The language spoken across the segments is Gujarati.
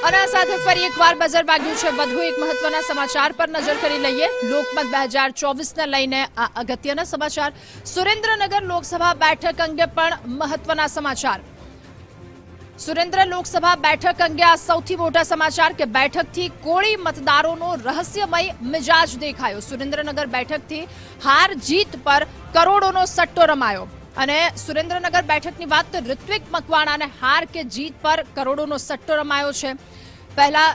અને આ સાથે ફરી એકવાર બઝર વાગ્યું છે। વધુ એક મહત્વના સમાચાર પર નજર કરી લઈએ। લોકમત 2024 ને લઈને આ અગત્યના સમાચાર। સુરેન્દ્રનગર લોકસભા બેઠક અંગે પણ મહત્વના સમાચાર। સુરેન્દ્ર લોકસભા બેઠક અંગે આ સૌથી મોટા સમાચાર કે બેઠકથી કોળી મતદારોનો રહસ્યમય મિજાજ દેખાયો। સુરેન્દ્રનગર બેઠકથી હાર જીત પર કરોડોનો સટ્ટો રમાયો। અને સુરેન્દ્રનગર બેઠકની વાત તો ઋત્વિક મકવાણાને હાર કે જીત પર કરોડોનો સટ્ટો રમાયો છે। પહેલા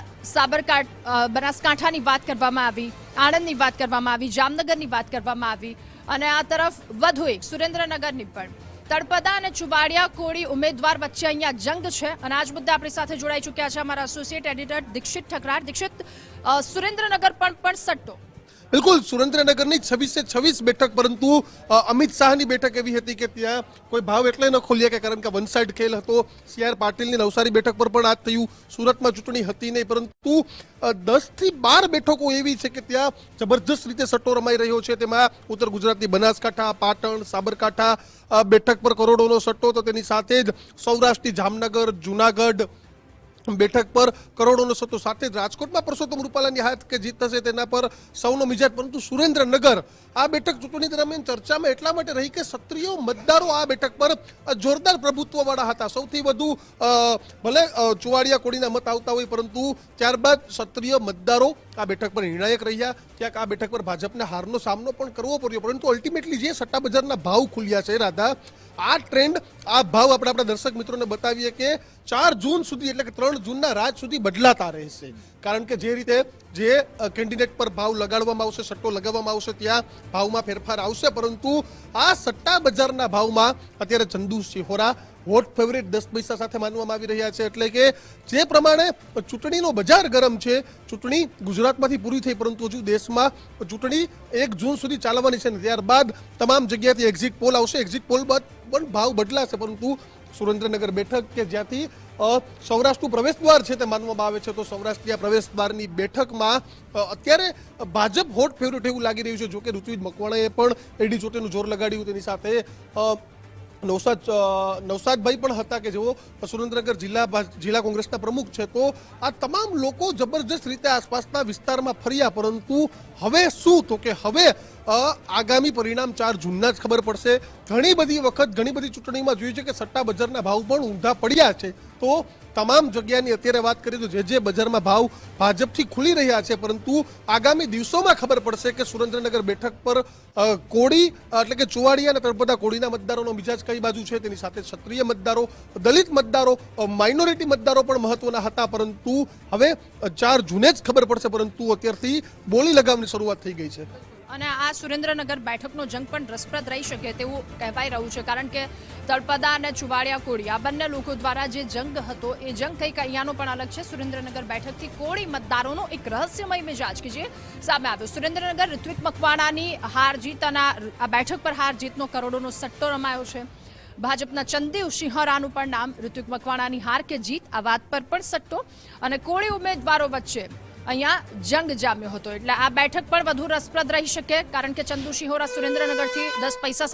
બનાસકાંઠાની વાત કરવામાં આવી, આણંદની વાત કરવામાં આવી, જામનગરની વાત કરવામાં આવી અને આ તરફ વધુ એક સુરેન્દ્રનગરની પણ તળપદા અને ચુવાડિયા કોળી ઉમેદવાર વચ્ચે અહીંયા જંગ છે। અને આજ મુદ્દે આપણી સાથે જોડાઈ ચૂક્યા છે અમારા એસોસિએટ એડિટર દીક્ષિત ઠકરાર। દીક્ષિત, સુરેન્દ્રનગર પણ સટ્ટો। બિલકુલ, સુરેન્દ્રનગરની 26 બેઠક, પરંતુ અમિત શાહની બેઠક એવી હતી કે ત્યાં કોઈ ભાવ એટલે ન ખોલ્યા કે કારણ કે વન સાઇડ ખેલ હતો। CR પાટીલની નવસારી બેઠક પર પણ આ થયું। સુરતમાં ચૂંટણી હતી નહીં, પરંતુ 10 થી 12 બેઠકો એવી છે કે ત્યાં જબરજસ્ત રીતે સટ્ટો રમાઈ રહ્યો છે। તેમાં ઉત્તર ગુજરાતની બનાસકાંઠા, પાટણ, સાબરકાંઠા બેઠક પર કરોડોનો સટ્ટો, તો તેની સાથે જ સૌરાષ્ટ્રની જામનગર, જુનાગઢ બેઠક પર કરોડોનો સટ્ટો, સાથે જ રાજકોટમાં પરસોત્તમ રૂપાલાની હાથ કે જીત થશે તેના પર સૌનો મિજાજ। પરંતુ સુરેન્દ્રનગર આ બેઠક ચૂંટણી દરમિયાન ચર્ચામાં એટલા માટે રહી કે ક્ષત્રિય મતદારો આ બેઠક પર જોરદાર પ્રભુત્વવાળા હતા। સૌથી વધુ ભલે ચુવાડિયા કોળીના મત આવતા હોય, પરંતુ ત્યારબાદ ક્ષત્રિય મતદારો આ બેઠક પર નિર્ણાયક રહ્યા। ક્યાંક આ બેઠક પર ભાજપને હારનો સામનો પણ કરવો પડ્યો, પરંતુ અલ્ટિમેટલી જે સટ્ટા બજારના ભાવ ખુલ્યા છે રાધા, આ ટ્રેન્ડ, આ ભાવ આપણે આપણા દર્શક મિત્રોને બતાવીએ કે 4 જૂન સુધી એટલે કે 3 જૂનના રાત સુધી બદલાતા રહેશે। કારણ કે જે રીતે જે કેન્ડિડેટ પર ભાવ લગાડવામાં આવશે, સટ્ટો લગાવવામાં આવશે, ત્યાં ભાવમાં ફેરફાર આવશે। પરંતુ આ સટ્ટા બજારના ભાવમાં અત્યારે ચંદુ સિહોરા હોટ ફેવરેટ 10 પૈસા સાથે માનવામાં આવી રહ્યા છે। એટલે કે જે પ્રમાણે ચૂંટણીનો બજાર ગરમ છે, ચૂંટણી ગુજરાતમાંથી પૂરી થઈ, પરંતુ હજુ દેશમાં ચૂંટણી 1 જૂન સુધી ચાલવાની છે ને ત્યારબાદ તમામ જગ્યાએથી એક્ઝિટ પોલ આવશે। એક્ઝિટ પોલ બાદ પણ ભાવ બદલાશે, પરંતુ સુરેન્દ્રનગર બેઠક કે જ્યાંથી સૌરાષ્ટ્રનું પ્રવેશ દ્વાર છે તે માનવામાં આવે છે, તો સૌરાષ્ટ્રીય પ્રવેશ દ્વારની બેઠકમાં અત્યારે ભાજપ હોટ ફેવરેટ એવું લાગી રહ્યું છે। જોકે ઋત્વિક મકવાણાએ પણ એડી ચોટેનું જોર લગાડ્યું, તેની સાથે નવસાદભાઈ પણ હતા કે જેઓ સુરેન્દ્રનગર જિલ્લા કોંગ્રેસના પ્રમુખ છે। તો આ તમામ લોકો જબરજસ્ત રીતે આસપાસના વિસ્તારમાં ફર્યા, પરંતુ હવે શું, તો કે હવે આગામી પરિણામ 4 જૂનના જ ખબર પડશે। ઘણી બધી વખત ઘણી બધી ચૂંટણીમાં જોયું છે કે સટ્ટા બજારના ભાવ પણ ઊંધા પડ્યા છે। તો તમામ જગ્યાની અત્યારે વાત કરીએ તો જે બજારમાં ભાવ ભાજપથી ખુલી રહ્યા છે, પરંતુ આગામી દિવસોમાં ખબર પડશે કે સુરેન્દ્રનગર બેઠક પર કોળી એટલે કે ચુવાડિયા અને તળપદા કોળીના મતદારોનો મિજાજ કઈ બાજુ છે, તેની સાથે ક્ષત્રિય મતદારો, દલિત મતદારો, માઇનોરિટી મતદારો પણ મહત્વના હતા, પરંતુ હવે 4 જૂને જ ખબર પડશે। પરંતુ અત્યારથી બોલી લગાવની શરૂઆત થઈ ગઈ છે। અને આ સુરેન્દ્રનગર બેઠકનો જંગ પણ રસપ્રદ રહી શકે તેવું કહેવાઈ રહ્યું છે, કારણ કે તળપદા અને ચુવાડિયા કોળી આ બંને લોકો દ્વારા જે જંગ હતો એ જંગ કંઈક અહીંયાનો પણ અલગ છે। સુરેન્દ્રનગર બેઠકથી કોળી મતદારોનો એક રહસ્યમય મિજાજ કે જે સામે આવ્યો। સુરેન્દ્રનગર ઋત્વિક મકવાણાની હાર જીત અને આ બેઠક પર હાર જીતનો કરોડોનો સટ્ટો રમાયો છે। ભાજપના ચંદુ સિહોરાનું પણ નામ, ઋત્વિક મકવાણાની હાર કે જીત, આ વાત પર પણ સટ્ટો અને કોળી ઉમેદવારો વચ્ચે અહીંયા જંગ જામ્યો હતો। એટલે આ બેઠક પણ વધુ રસપ્રદ રહી શકે, કારણ કે ચંદુ સિહોરા સુરેન્દ્રનગરથી 10 પૈસા